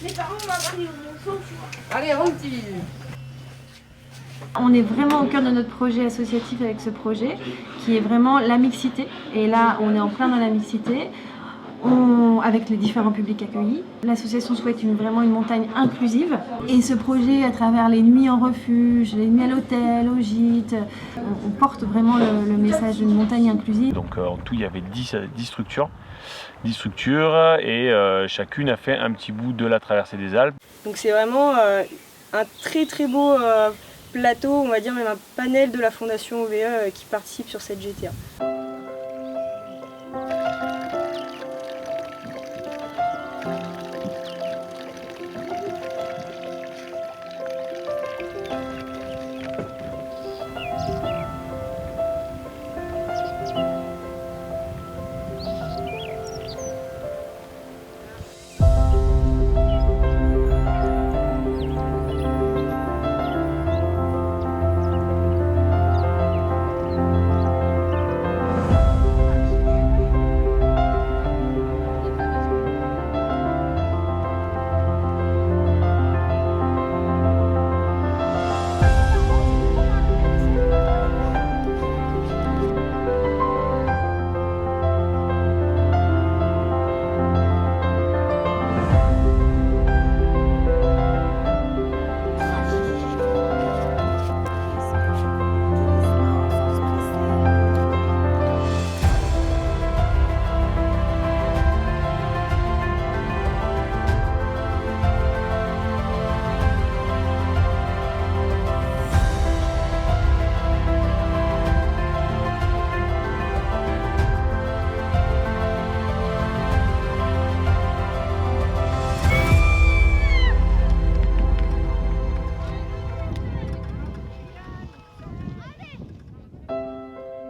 Mes parents m'ont appris au bon sens. Allez, rentre-y. On est vraiment au cœur de notre projet associatif avec ce projet qui est vraiment la mixité. Et là, on est en plein dans la mixité avec les différents publics accueillis. L'association souhaite vraiment une montagne inclusive. Et ce projet, à travers les nuits en refuge, les nuits à l'hôtel, au gîte, on porte vraiment le message d'une montagne inclusive. Donc en tout, il y avait 10 structures. 10 structures et chacune a fait un petit bout de la traversée des Alpes. Donc c'est vraiment un très très beau plateau, on va dire même un panel de la Fondation OVE qui participe sur cette GTA.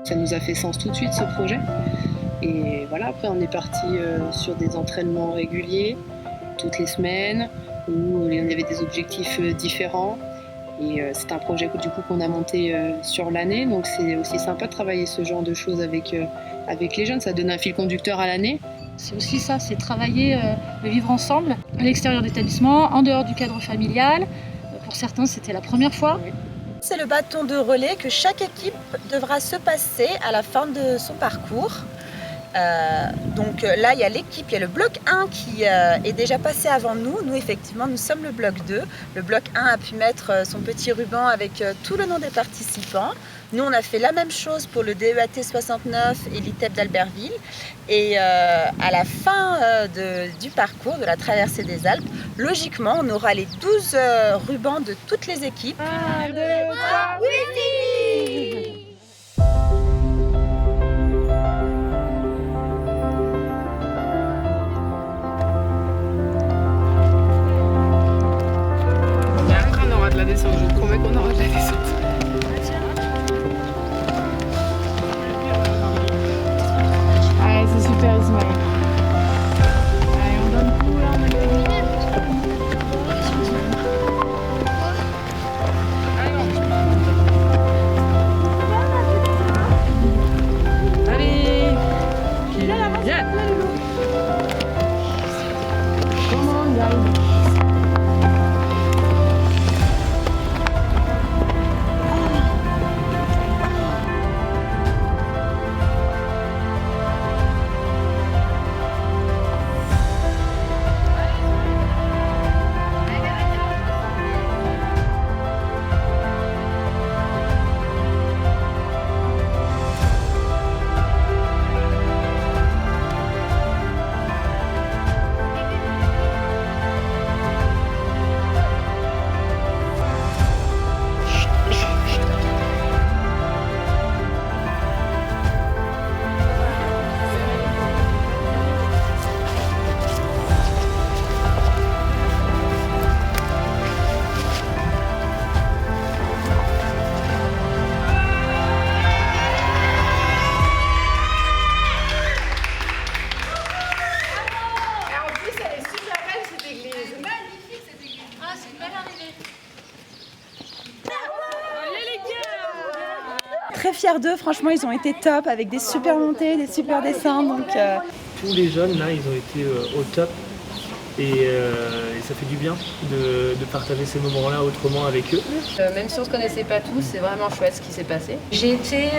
Ça nous a fait sens tout de suite ce projet. Et voilà, après on est parti sur des entraînements réguliers, toutes les semaines, où il y avait des objectifs différents. Et c'est un projet du coup qu'on a monté sur l'année, donc c'est aussi sympa de travailler ce genre de choses avec les jeunes, ça donne un fil conducteur à l'année. C'est aussi ça, c'est travailler, le vivre ensemble, à l'extérieur d'établissement, en dehors du cadre familial. Pour certains, c'était la première fois. Oui. C'est le bâton de relais que chaque équipe devra se passer à la fin de son parcours. Donc là, il y a l'équipe, il y a le bloc 1 qui est déjà passé avant nous. Nous, effectivement, nous sommes le bloc 2. Le bloc 1 a pu mettre son petit ruban avec tout le nom des participants. Nous, on a fait la même chose pour le DEAT 69 et l'ITEP d'Albertville. Et à la fin du parcours, de la traversée des Alpes, logiquement, on aura les 12 rubans de toutes les équipes. 1, 2, 3, oui! Et après, on aura de la descente. Je vous promets qu'on aura de la descente. Allez, c'est super, Ismaël. Allez, on donne tout là, on a gagné. Allez, viens. Comment on gagne? Très fiers d'eux, franchement ils ont été top avec des super montées, des super descentes. Donc, Tous les jeunes là ils ont été au top. et ça fait du bien de partager ces moments-là autrement avec eux. Même si on ne se connaissait pas tous, c'est vraiment chouette ce qui s'est passé. J'ai été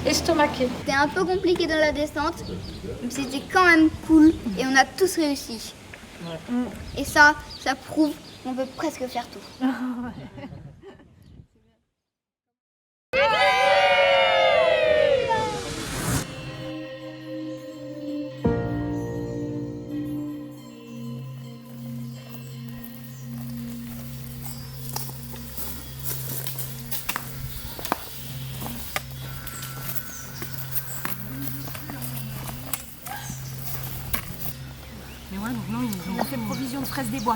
estomaquée. C'était un peu compliqué dans la descente, mais c'était quand même cool et on a tous réussi. Ouais. Et ça prouve qu'on peut presque faire tout. On a fait provision de fraises des bois.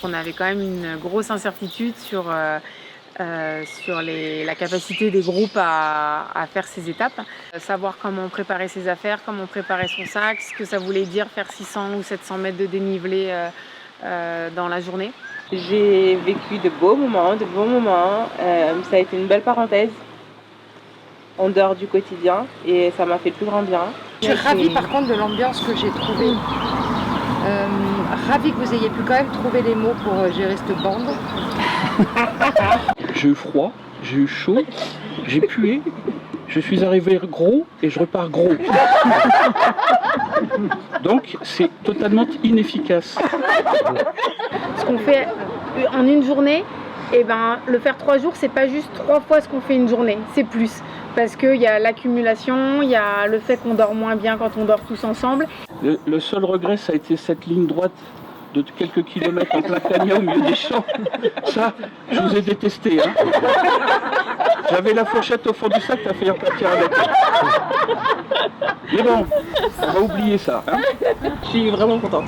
On avait quand même une grosse incertitude sur la capacité des groupes à faire ces étapes. Savoir comment préparer ses affaires, comment préparer son sac, ce que ça voulait dire faire 600 ou 700 mètres de dénivelé dans la journée. J'ai vécu de beaux moments, de bons moments. Ça a été une belle parenthèse en dehors du quotidien et ça m'a fait le plus grand bien. Je suis ravie par contre de l'ambiance que j'ai trouvée. Ravie que vous ayez pu quand même trouver les mots pour gérer cette bande. J'ai eu froid, j'ai eu chaud, j'ai pué, je suis arrivé gros et je repars gros. Donc c'est totalement inefficace. Ce qu'on fait en une journée, et le faire 3 jours, c'est pas juste 3 fois ce qu'on fait une journée, c'est plus. Parce qu'il y a l'accumulation, il y a le fait qu'on dort moins bien quand on dort tous ensemble. Le seul regret, ça a été cette ligne droite de quelques kilomètres en plein cagnon au milieu des champs. Ça, je vous ai détesté. Hein. J'avais la fourchette au fond du sac, t'as failli repartir avec. Mais bon, on va oublier ça. Hein. Je suis vraiment contente.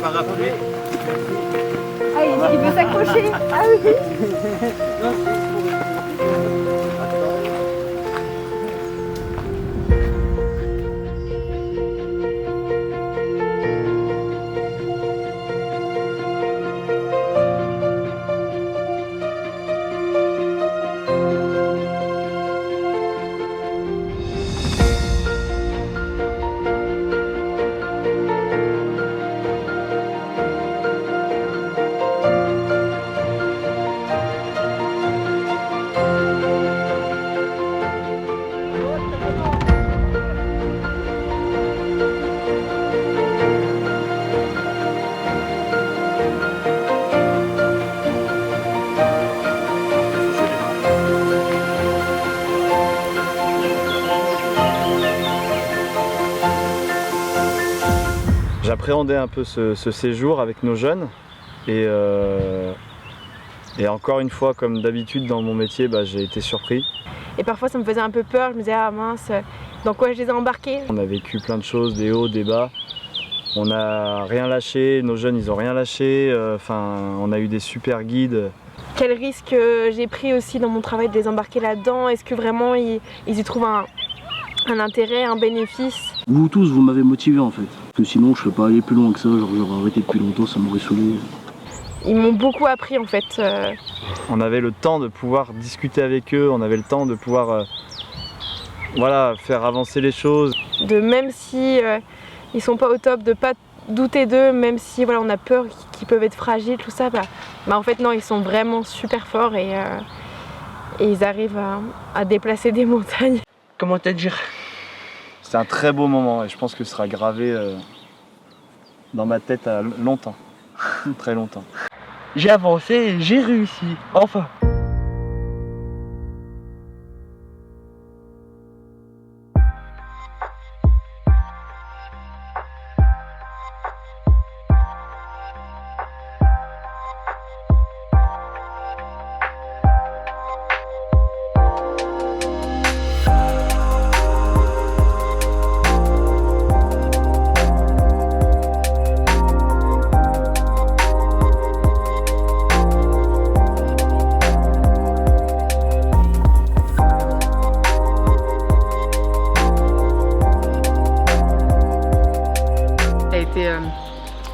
Parapluie. Ah, il veut s'accrocher. Ah oui. J'appréhendais un peu ce séjour avec nos jeunes et encore une fois, comme d'habitude dans mon métier, j'ai été surpris. Et parfois ça me faisait un peu peur, je me disais ah mince, dans quoi je les ai embarqués. On a vécu plein de choses, des hauts, des bas. On n'a rien lâché, nos jeunes ils ont rien lâché, on a eu des super guides. Quel risque j'ai pris aussi dans mon travail de les embarquer là-dedans? Est-ce que vraiment ils y trouvent un intérêt, un bénéfice? Vous tous, vous m'avez motivé en fait. Que sinon je ne serais pas allé plus loin que ça, j'aurais arrêté depuis longtemps, ça m'aurait saoulé. Ils m'ont beaucoup appris en fait. On avait le temps de pouvoir discuter avec eux, on avait le temps de pouvoir faire avancer les choses. Même si ils sont pas au top, de pas douter d'eux, même si on a peur qu'ils peuvent être fragiles, tout ça, en fait non, ils sont vraiment super forts et ils arrivent à déplacer des montagnes. Comment te dire? C'est un très beau moment et je pense que ce sera gravé dans ma tête à longtemps, très longtemps. J'ai avancé et j'ai réussi, enfin.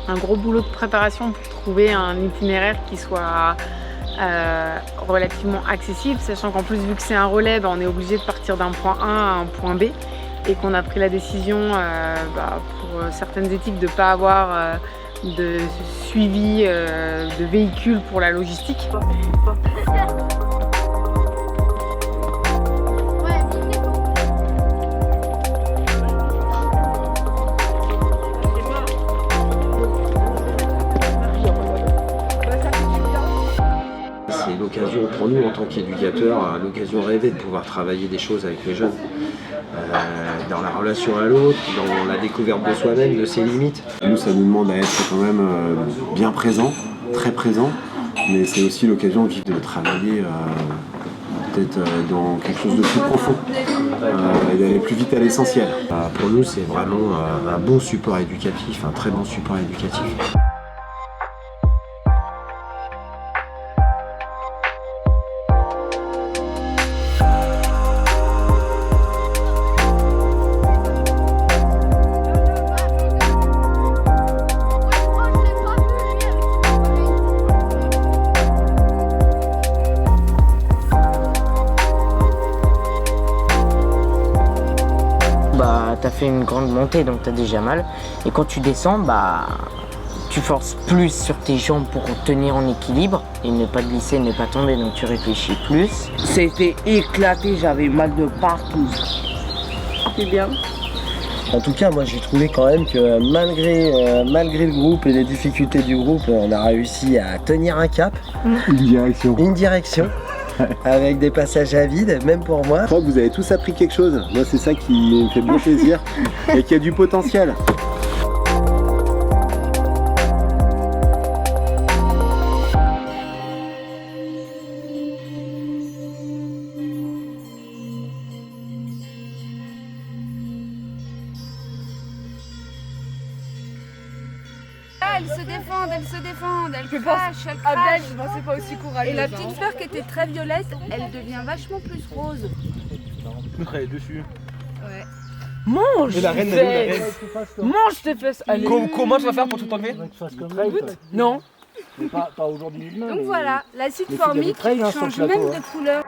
Un gros boulot de préparation pour trouver un itinéraire qui soit relativement accessible, sachant qu'en plus vu que c'est un relais, on est obligé de partir d'un point A à un point B et qu'on a pris la décision pour certaines équipes de ne pas avoir de suivi de véhicules pour la logistique. C'est l'occasion pour nous en tant qu'éducateurs, l'occasion rêvée de pouvoir travailler des choses avec les jeunes. Dans la relation à l'autre, dans la découverte de soi-même, de ses limites. Nous, ça nous demande à être quand même bien présent, très présent, mais c'est aussi l'occasion de travailler peut-être dans quelque chose de plus profond et d'aller plus vite à l'essentiel. Pour nous, c'est vraiment un bon support éducatif, un très bon support éducatif. T'as fait une grande montée donc t'as déjà mal et quand tu descends tu forces plus sur tes jambes pour tenir en équilibre et ne pas glisser, ne pas tomber, donc tu réfléchis plus. C'était éclaté, j'avais mal de partout. C'est bien. En tout cas, moi j'ai trouvé quand même que malgré le groupe et les difficultés du groupe, on a réussi à tenir un cap. Une direction. Avec des passages à vide, même pour moi. Je crois que vous avez tous appris quelque chose. Moi, c'est ça qui me fait bien plaisir et qui a du potentiel. Elles se défendent, elles crachent, elles crachent. Je pensais pas aussi courageuse. Et la petite fleur qui était très violette, elle devient vachement plus rose. Je me travaille dessus. Ouais. Mange tes fesses. Mange tes fesses. Comment tu vas faire pour tout enlever? Non. Pas aujourd'hui. Donc voilà, l'acide formique change même de couleur.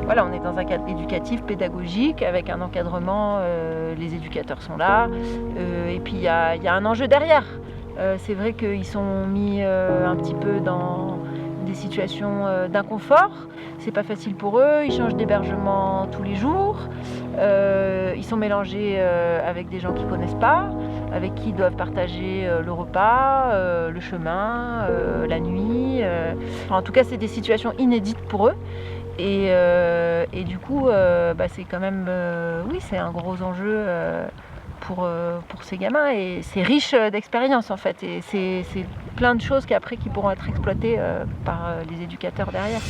voilà, on est dans un cadre éducatif, pédagogique, avec un encadrement, les éducateurs sont là, et puis il y a un enjeu derrière. C'est vrai qu'ils sont mis un petit peu dans des situations d'inconfort. C'est pas facile pour eux, ils changent d'hébergement tous les jours, ils sont mélangés avec des gens qu'ils connaissent pas, avec qui ils doivent partager le repas, le chemin, la nuit. Enfin, en tout cas, c'est des situations inédites pour eux. Et du coup, c'est quand même, oui, c'est un gros enjeu pour ces gamins, et c'est riche d'expérience en fait, et c'est plein de choses qui pourront être exploitées par les éducateurs derrière.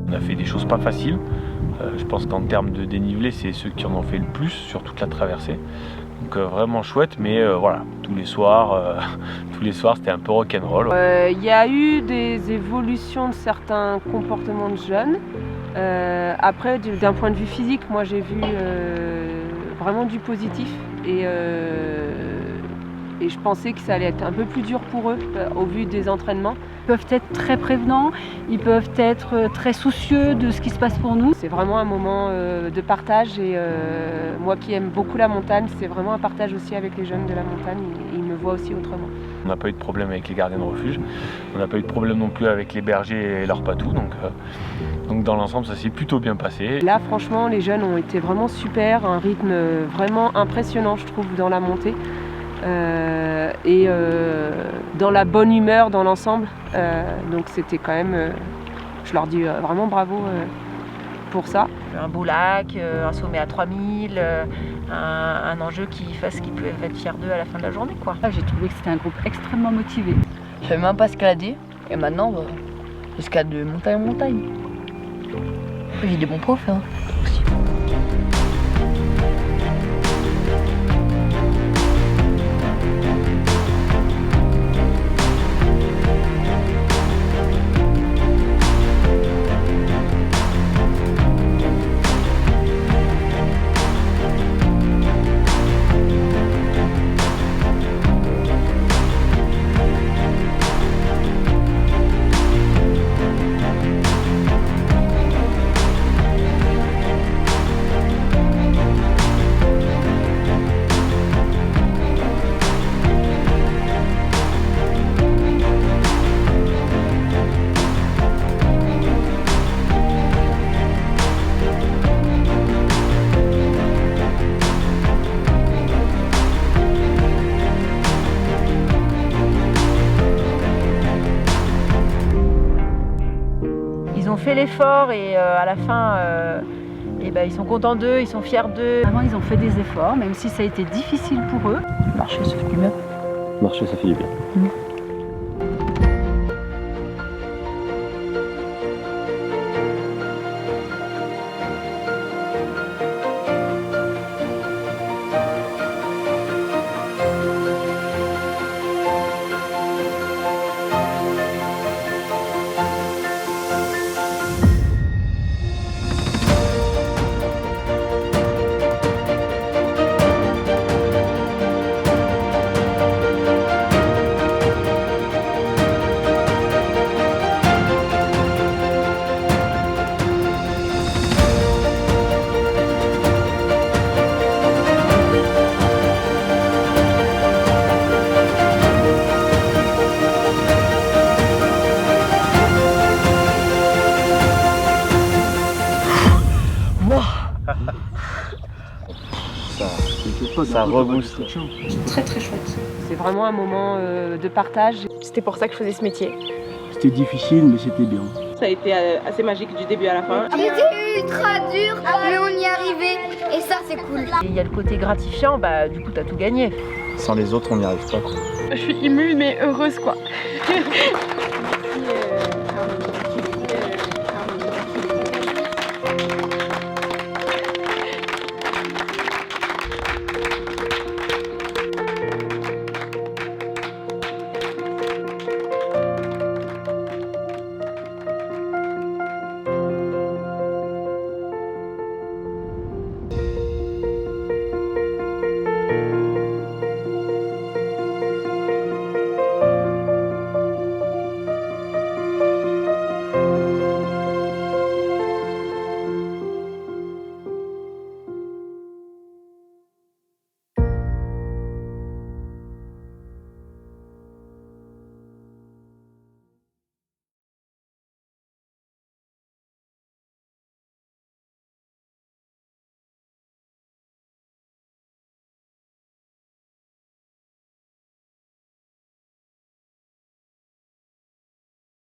On a fait des choses pas faciles. Je pense qu'en termes de dénivelé, c'est ceux qui en ont fait le plus sur toute la traversée. Donc vraiment chouette, mais voilà, tous les soirs, c'était un peu rock'n'roll. Il y a eu des évolutions de certains comportements de jeunes. Après, d'un point de vue physique, moi j'ai vu vraiment du positif, et je pensais que ça allait être un peu plus dur pour eux au vu des entraînements. Ils peuvent être très prévenants, ils peuvent être très soucieux de ce qui se passe pour nous. C'est vraiment un moment de partage, et moi qui aime beaucoup la montagne, c'est vraiment un partage aussi avec les jeunes de la montagne, et ils me voient aussi autrement. On n'a pas eu de problème avec les gardiens de refuge, on n'a pas eu de problème non plus avec les bergers et leurs patous, donc dans l'ensemble ça s'est plutôt bien passé. Là franchement les jeunes ont été vraiment super, un rythme vraiment impressionnant je trouve dans la montée. Et dans la bonne humeur dans l'ensemble, donc c'était quand même, je leur dis vraiment bravo pour ça. Un beau lac, un sommet à 3000, un enjeu qui fasse qu'ils peuvent être fiers d'eux à la fin de la journée, quoi. J'ai trouvé que c'était un groupe extrêmement motivé. Je savais même pas escalader, et maintenant j'escalade de montagne en montagne. J'ai des bons profs hein, aussi. Fait l'effort, et à la fin ils sont contents d'eux, ils sont fiers d'eux. Vraiment ils ont fait des efforts, même si ça a été difficile pour eux. Marcher ça fait du bien. Marcher ça fait du bien. Ça rebooste. C'est très très chouette. C'est vraiment un moment de partage. C'était pour ça que je faisais ce métier. C'était difficile, mais c'était bien. Ça a été assez magique du début à la fin. C'était ultra dur, mais on y est arrivé et ça c'est cool. Et il y a le côté gratifiant, bah du coup t'as tout gagné. Sans les autres, on n'y arrive pas, quoi. Je suis émue mais heureuse quoi.